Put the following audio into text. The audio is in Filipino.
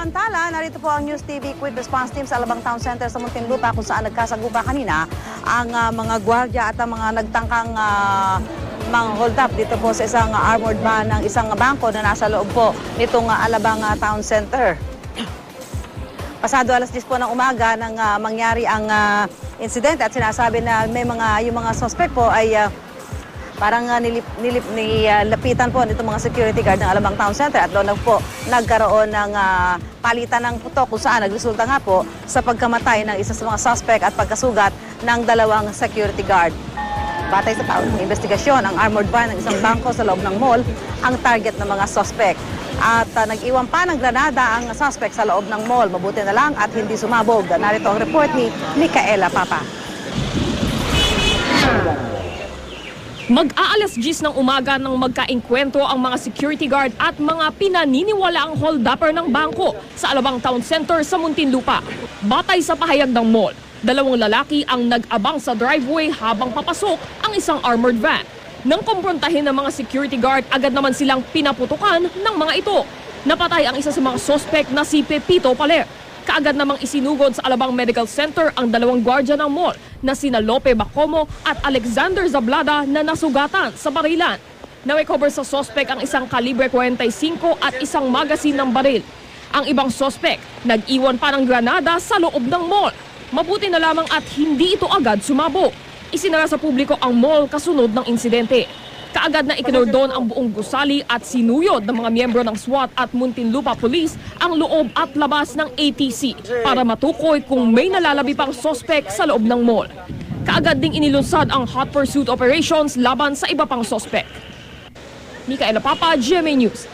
Samantala, narito po ang News TV Quick Response Team sa Alabang Town Center sa Muntinlupa kung saan nagkasagupa kanina ang mga gwardiya at ang mga nagtangkang mga hold up dito po sa isang armored van ng isang bangko na nasa loob po nitong Alabang Town Center. Pasado alas 10 po ng umaga nang mangyari ang insidente at sinasabi na may yung mga suspect po ay parang nilapitan po nitong mga security guard ng Alabang Town Center at doon po nagkaroon ng palitan ng putok kung saan nagresulta nga po sa pagkamatay ng isa sa mga suspect at pagkasugat ng dalawang security guard. Batay sa taong investigasyon, ang armored van ng isang bangko sa loob ng mall ang target ng mga suspect. At nag-iwan pa ng granada ang suspect sa loob ng mall. Mabuti na lang at hindi sumabog. Narito ang report ni Micaela Papa. Mag-aalas 10 ng umaga nang magkaengkwentro ang mga security guard at mga pinaniniwalaang hold-upper ng bangko sa Alabang Town Center sa Muntinlupa. Batay sa pahayag ng mall, dalawang lalaki ang nag-abang sa driveway habang papasok ang isang armored van. Nang kumprontahin ng mga security guard, agad naman silang pinaputukan ng mga ito. Napatay ang isa sa mga suspect na si Pepito Paler. Kaagad namang isinugod sa Alabang Medical Center ang dalawang gwardiya ng mall na sina Lope Bacomo at Alexander Zablada na nasugatan sa barilan. Na-recover sa suspect ang isang kalibre 45 at isang magasin ng baril. Ang ibang suspect, nag-iwan pa ng granada sa loob ng mall. Mabuti na lamang at hindi ito agad sumabog. Isinara sa publiko ang mall kasunod ng insidente. Kaagad na ikinordon ang buong gusali at sinuyod ng mga miyembro ng SWAT at Muntinlupa Police ang loob at labas ng ATC para matukoy kung may nalalabi pang suspect sa loob ng mall. Kaagad ding inilunsad ang hot pursuit operations laban sa iba pang suspect. Micaela Papa, GMA News.